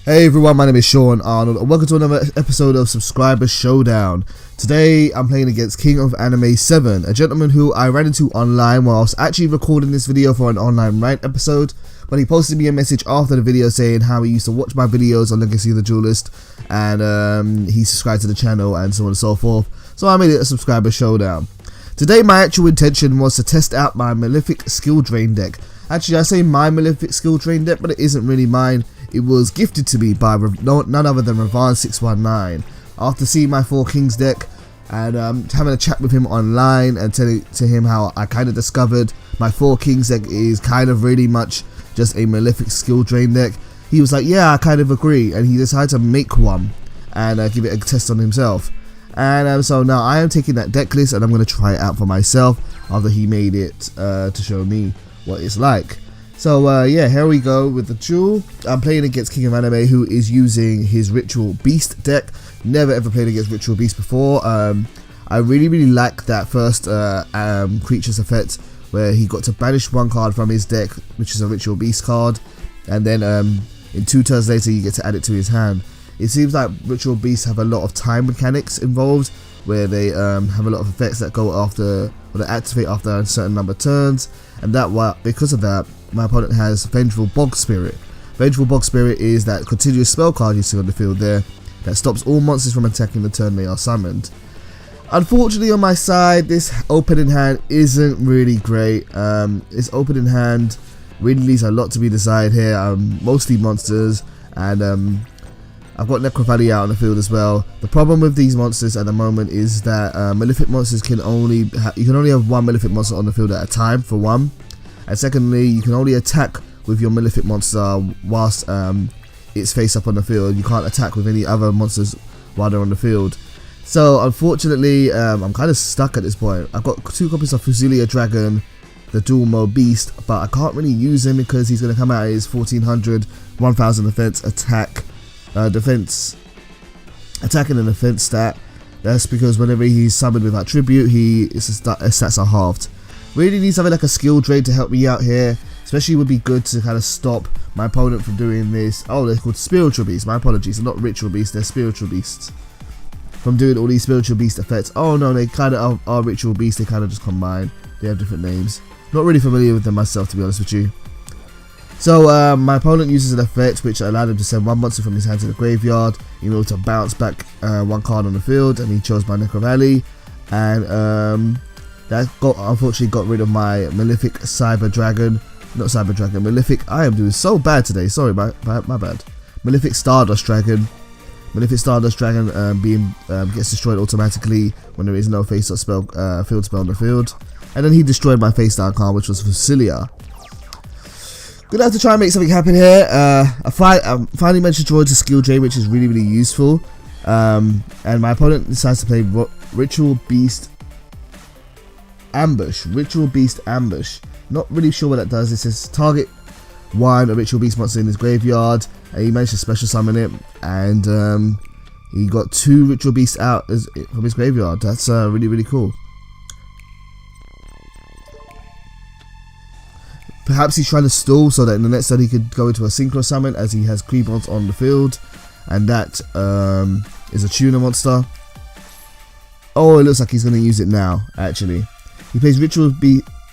Hey everyone, my name is Sean Arnold and welcome to another episode of Subscriber Showdown. Today I'm playing against KingofAnime7, a gentleman who I ran into online whilst actually recording this video for an online rant episode, but he posted me a message after the video saying how he used to watch my videos on Legacy of the Duelist and he subscribed to the channel and so on and so forth, so I made it a Subscriber Showdown. Today my actual intention was to test out my Malefic Skill Drain deck. Actually I say my Malefic Skill Drain deck, but it isn't really mine. It was gifted to me by none other than Revan619. After seeing my 4 Kings deck and having a chat with him online and telling to him how I kind of discovered my 4 Kings deck is kind of really much just a Malefic Skill Drain deck, he was like, yeah, I kind of agree, and he decided to make one and give it a test on himself. And so now I am taking that deck list and I'm going to try it out for myself after he made it to show me what it's like. So yeah, here we go with the duel. I'm playing against King of Anime, who is using his Ritual Beast deck. Never ever played against Ritual Beast before. I really like that first creatures effect where he got to banish 1 card from his deck, which is a Ritual Beast card, and then in 2 turns later you get to add it to his hand. It seems like Ritual Beasts have a lot of time mechanics involved, where they have a lot of effects that go after, or that activate after a certain number of turns, and because of that, my opponent has Vengeful Bog Spirit. Vengeful Bog Spirit is that continuous spell card you see on the field there that stops all monsters from attacking the turn they are summoned. Unfortunately on my side, this opening hand isn't really great. This opening hand really leaves a lot to be desired here. Mostly monsters, and I've got Necrovalley out on the field as well. The problem with these monsters at the moment is that Malefic monsters can only have 1 Malefic monster on the field at a time, for one. And secondly, you can only attack with your Malefic monster whilst it's face up on the field. You can't attack with any other monsters while they're on the field. So unfortunately, I'm kind of stuck at this point. I've got 2 copies of Fusilia Dragon, the Dual Mode Beast, but I can't really use him because he's going to come out at his 1400, 1000 defense attack, attacking and defense stat. That's because whenever he's summoned without tribute, his stats are halved. Really needs something like a skill drain to help me out here, especially would be good to kind of stop my opponent from doing this. Oh, they're called Spiritual Beasts, my apologies, they're not Ritual Beasts, they're Spiritual Beasts. From doing all these Spiritual Beast effects. Oh no, they kind of are Ritual Beasts, they kind of just combine. They have different names. Not really familiar with them myself, to be honest with you. So my opponent uses an effect which allowed him to send 1 monster from his hand to the graveyard in order to bounce back 1 card on the field, and he chose my Necrovalley, and that unfortunately got rid of my Malefic Malefic. I am doing so bad today, sorry, my bad. Malefic Stardust Dragon. Malefic Stardust Dragon gets destroyed automatically when there is no face-up spell, field spell on the field. And then he destroyed my face-down card, which was Fusilia. Gonna have to try and make something happen here. I finally managed to draw into Skill Drain, which is really useful. And my opponent decides to play Ritual Beast Ambush. Not really sure what that does. It says target 1 Ritual Beast monster in his graveyard, and he managed to special summon it, and he got 2 Ritual Beasts out from his graveyard. That's really cool. Perhaps he's trying to stall so that in the next turn he could go into a Synchro Summon, as he has Creepons on the field, and that is a Tuner monster. Oh, it looks like he's going to use it now, actually. He plays Ritual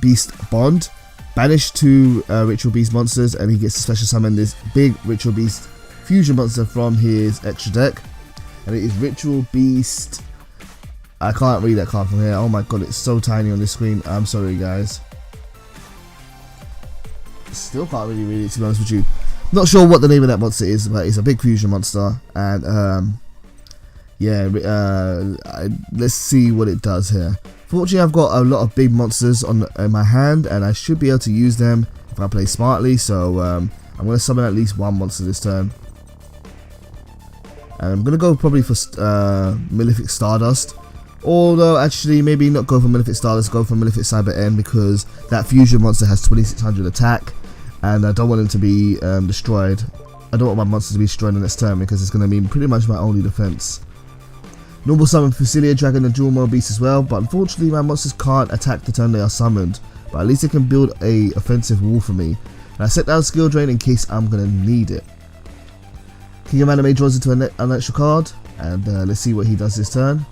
Beast Bond, banish 2 Ritual Beast monsters, and he gets to special summon this big Ritual Beast fusion monster from his extra deck. And it is Ritual Beast. I can't read that card from here. Oh my god, it's so tiny on this screen. I'm sorry, guys. Still can't really read it, to be honest with you. Not sure what the name of that monster is, but it's a big fusion monster. And yeah, let's see what it does here. Fortunately, I've got a lot of big monsters in my hand, and I should be able to use them if I play smartly. So I'm going to summon at least 1 monster this turn. And I'm going to go probably for Malefic Stardust. Although, actually, maybe not go for Malefic Stardust, go for Malefic Cyber End, because that fusion monster has 2600 attack, and I don't want him to be destroyed. I don't want my monster to be destroyed in the next turn, because it's going to be pretty much my only defense. Normal summon Fusilia Dragon and Dual Mode Beast as well, but unfortunately my monsters can't attack the turn they are summoned, but at least they can build a offensive wall for me. And I set down Skill Drain in case I'm going to need it. King of Anime draws into an extra card, and let's see what he does this turn.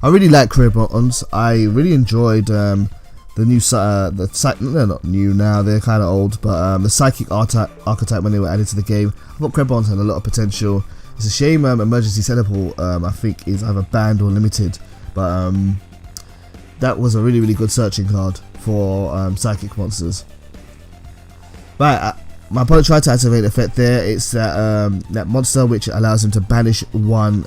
I really like career buttons. I really enjoyed the new they're not new now, they're kind of old, but the psychic archetype when they were added to the game. I thought career buttons had a lot of potential. It's a shame emergency teleport I think is either banned or limited, but that was a really good searching card for psychic monsters. Right, my opponent tried to activate the effect there. It's that monster which allows him to banish one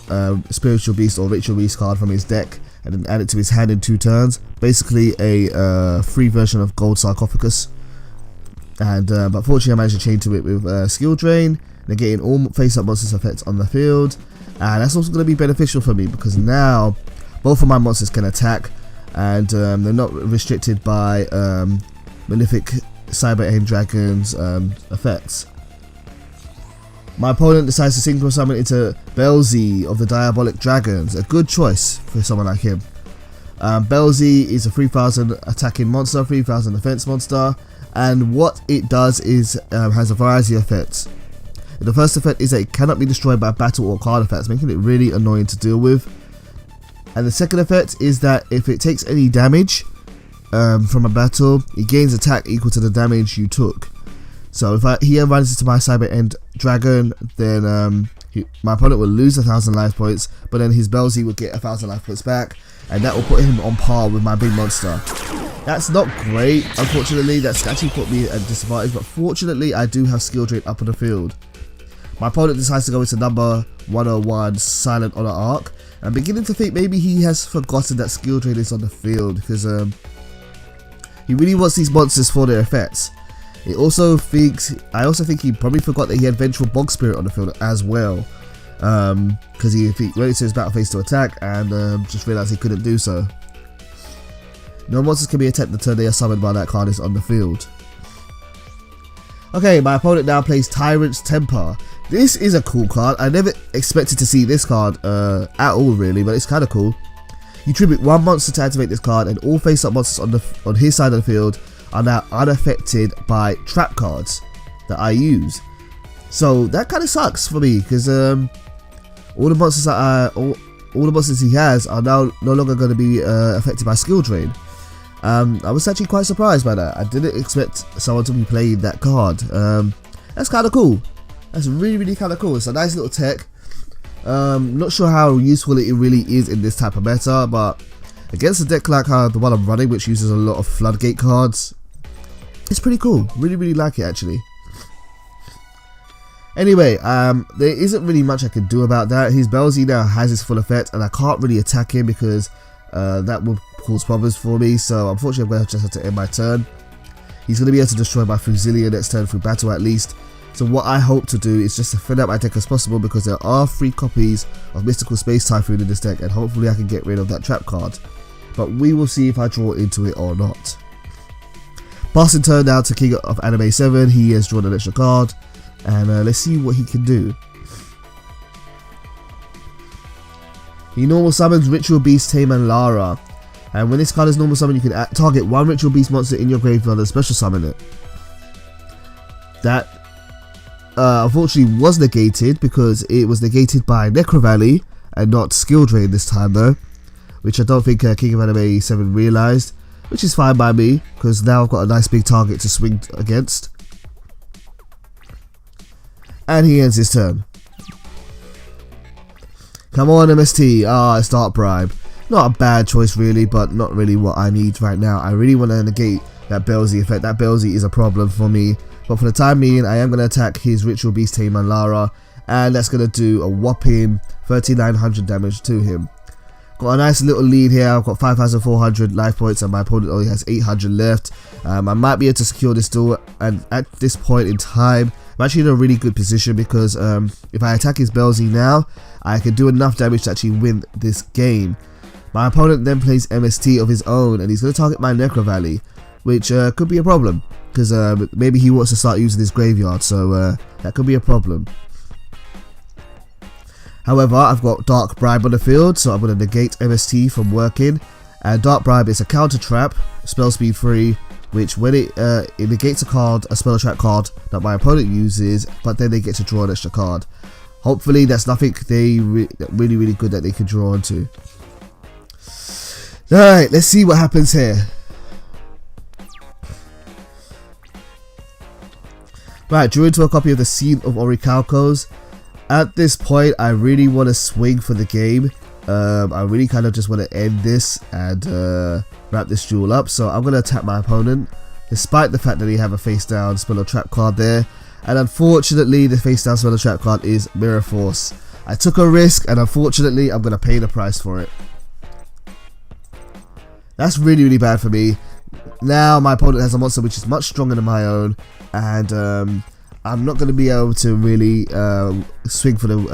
spiritual beast or ritual beast card from his deck and then add it to his hand in 2 turns. Basically a free version of Gold Sarcophagus. And but fortunately I managed to chain to it with skill drain, negating all face-up monsters effects on the field. And that's also going to be beneficial for me because now both of my monsters can attack, and they're not restricted by Malefic Cyber Aim Dragon's effects. My opponent decides to synchro summon into Belzy of the Diabolic Dragons, a good choice for someone like him. Belzy is a 3000 attacking monster, 3000 defense monster, and what it does is has a variety of effects. The first effect is that it cannot be destroyed by battle or card effects, making it really annoying to deal with. And the second effect is that if it takes any damage from a battle, it gains attack equal to the damage you took. So if he runs into my Cyber End Dragon, then my opponent will lose 1000 life points, but then his Belzy will get 1000 life points back, and that will put him on par with my big monster. That's not great, unfortunately. That's actually put me at a disadvantage, but fortunately I do have skill drain up on the field. My opponent decides to go into number 101 Silent Honor Arc. I'm beginning to think maybe he has forgotten that skill drain is on the field, because he really wants these monsters for their effects. I also think he probably forgot that he had Vengeful Bog Spirit on the field as well, because he went into his battle phase to attack and just realised he couldn't do so. No monsters can be attacked the turn they are summoned while that card is on the field. Okay, my opponent now plays Tyrant's Temper. This is a cool card. I never expected to see this card at all really, but it's kind of cool. You tribute one monster to activate this card, and all face-up monsters on his side of the field are now unaffected by trap cards that I use. So that kind of sucks for me, because all the monsters that all the monsters he has are now no longer going to be affected by skill drain. I was actually quite surprised by that. I didn't expect someone to be playing that card. That's kind of cool. That's really kind of cool. It's a nice little tech. Not sure how useful it really is in this type of meta, but against a deck like the one I'm running, which uses a lot of floodgate cards, it's pretty cool. Really like it actually. Anyway, there isn't really much I can do about that. His Belzy now has his full effect, and I can't really attack him because that would cause problems for me. So unfortunately, I'm going to just have to end my turn. He's going to be able to destroy my Fusilia next turn through battle at least. So what I hope to do is just to fill out my deck as possible, because there are 3 copies of Mystical Space Typhoon in this deck, and hopefully I can get rid of that trap card. But we will see if I draw into it or not. Passing turn now to KingofAnime7. He has drawn an extra card, and let's see what he can do. He normal summons Ritual Beast Tame and Lara, and when this card is normal summon, you can target one Ritual Beast monster in your graveyard and special summon it. That unfortunately was negated, because it was negated by Necro Valley and not Skill Drain this time though, which I don't think KingofAnime7 realised, which is fine by me, because now I've got a nice big target to swing against. And he ends his turn. Come on, MST. It's Dark Bribe. Not a bad choice really, but not really what I need right now. I really want to negate that Belzy effect. That Belzy is a problem for me. But for the time being, I am going to attack his Ritual Beast Tame and Lara, and that's going to do a whopping 3900 damage to him. Got a nice little lead here. I've got 5400 life points, and my opponent only has 800 left. I might be able to secure this duel, and at this point in time, I'm actually in a really good position, because if I attack his Belzy now, I can do enough damage to actually win this game. My opponent then plays MST of his own, and he's going to target my Necro Valley, which could be a problem, because maybe he wants to start using his graveyard, so that could be a problem. However, I've got Dark Bribe on the field, so I'm going to negate MST from working. And Dark Bribe is a counter trap, spell speed 3, which when it negates a spell trap card that my opponent uses, but then they get to draw an extra card. Hopefully that's nothing really good that they can draw onto. Alright, let's see what happens here. Right, drew into a copy of the Scene of Orichalcos. At this point, I really want to swing for the game. I really kind of just want to end this and wrap this duel up. So I'm going to attack my opponent, despite the fact that he have a face down spell or trap card there. And unfortunately, the face down spell or trap card is Mirror Force. I took a risk, and unfortunately, I'm going to pay the price for it. That's really bad for me. Now my opponent has a monster which is much stronger than my own, and I'm not going to be able to really swing for the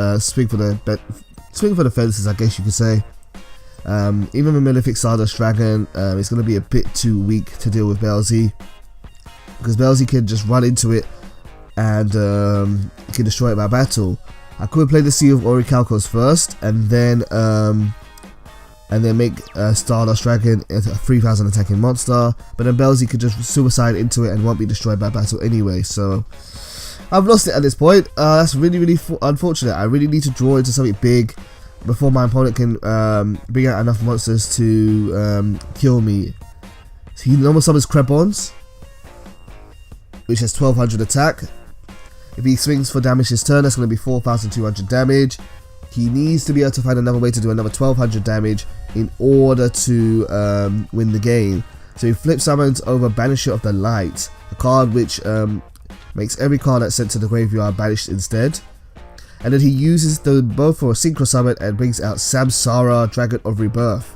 fences, I guess you could say. Even with Malefic Stardust Dragon, it's going to be a bit too weak to deal with Belzy, because Belzy can just run into it and can destroy it by battle. I could play the Sea of Orichalcos first, and then make Stardust Dragon a 3000 attacking monster, but then Belzy could just suicide into it and won't be destroyed by battle anyway. So I've lost it at this point. That's really unfortunate. I really need to draw into something big before my opponent can bring out enough monsters to kill me. So he normal summons Krebons, which has 1200 attack. If he swings for damage this turn, that's going to be 4200 damage. He needs to be able to find another way to do another 1200 damage in order to win the game. So he flip summons over Banisher of the Light, a card which makes every card that's sent to the graveyard banished instead. And then he uses them both for a synchro summon and brings out Samsara, Dragon of Rebirth.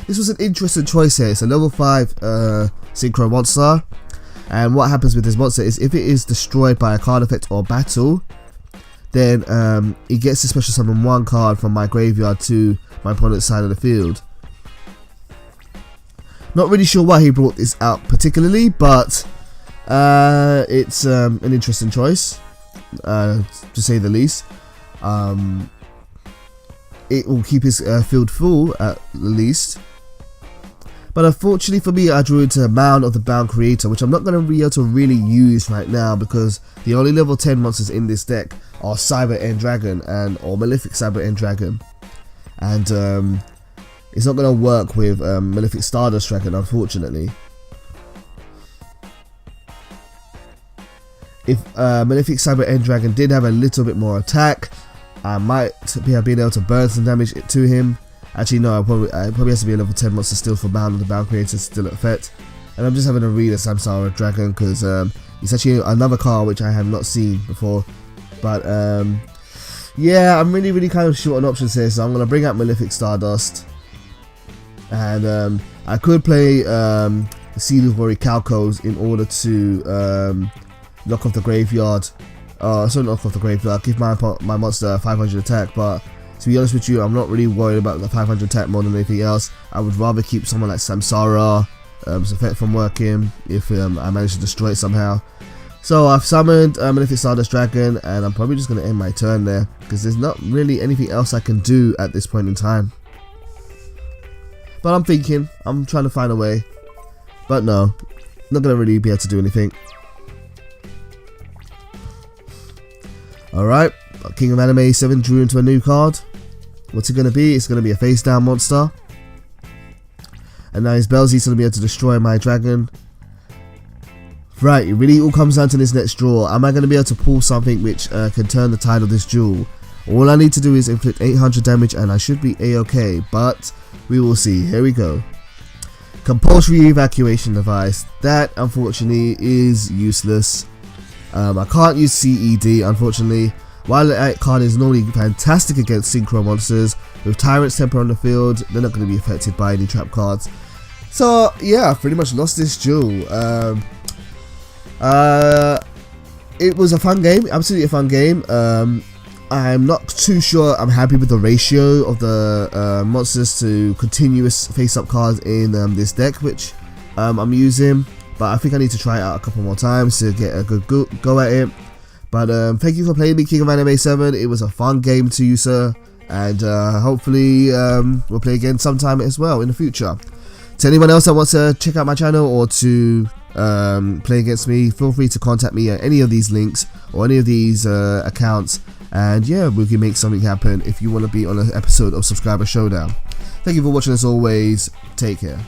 This was an interesting choice here. It's a level 5 synchro monster, and what happens with this monster is if it is destroyed by a card effect or battle, then he gets to special summon one card from my graveyard to my opponent's side of the field. Not really sure why he brought this out particularly, but it's an interesting choice, to say the least. It will keep his field full at least. But unfortunately for me, I drew into Mound of the Bound Creator, which I'm not going to be able to really use right now, because the only level 10 monsters in this deck are Cyber End Dragon or Malefic Cyber End Dragon, and it's not going to work with Malefic Stardust Dragon, unfortunately. If Malefic Cyber End Dragon did have a little bit more attack, I might have been able to burn some damage to him. Actually, no, I probably has to be a level 10 monster still for Bound of the Bound Creator still at effect. And I'm just having to read a Samsara Dragon because it's actually another card which I have not seen before. But yeah, I'm really kind of short on options here, so I'm going to bring out Malefic Stardust. And I could play the Scene of Orichalcos in order to knock off the graveyard. Sorry, knock off the graveyard, give my monster 500 attack, but to be honest with you, I'm not really worried about the 500 attack more than anything else. I would rather keep someone like Samsara effect from working if I manage to destroy it somehow. So I've summoned Malefic Stardust Dragon, and I'm probably just going to end my turn there, because there's not really anything else I can do at this point in time. But I'm trying to find a way. But no, not going to really be able to do anything. Alright, KingofAnime7 drew into a new card. What's it going to be? It's going to be a face down monster. And now his Belzy's going to be able to destroy my dragon. Right, it really all comes down to this next draw. Am I going to be able to pull something which can turn the tide of this duel? All I need to do is inflict 800 damage and I should be a-okay, but we will see. Here we go. Compulsory evacuation device. That unfortunately is useless. I can't use CED unfortunately. While that card is normally fantastic against synchro monsters, with Tyrant's Temper on the field, they're not going to be affected by any trap cards. So yeah, I've pretty much lost this duel. It was a fun game, absolutely a fun game. I'm not too sure I'm happy with the ratio of the monsters to continuous face-up cards in this deck, which I'm using. But I think I need to try it out a couple more times to get a good go at it. But thank you for playing me, KingofAnime7. It was a fun game to you, sir. And hopefully we'll play again sometime as well in the future. To anyone else that wants to check out my channel or to play against me, feel free to contact me at any of these links or any of these accounts, and yeah, we can make something happen if you want to be on an episode of Subscriber Showdown. Thank you for watching as always. Take care.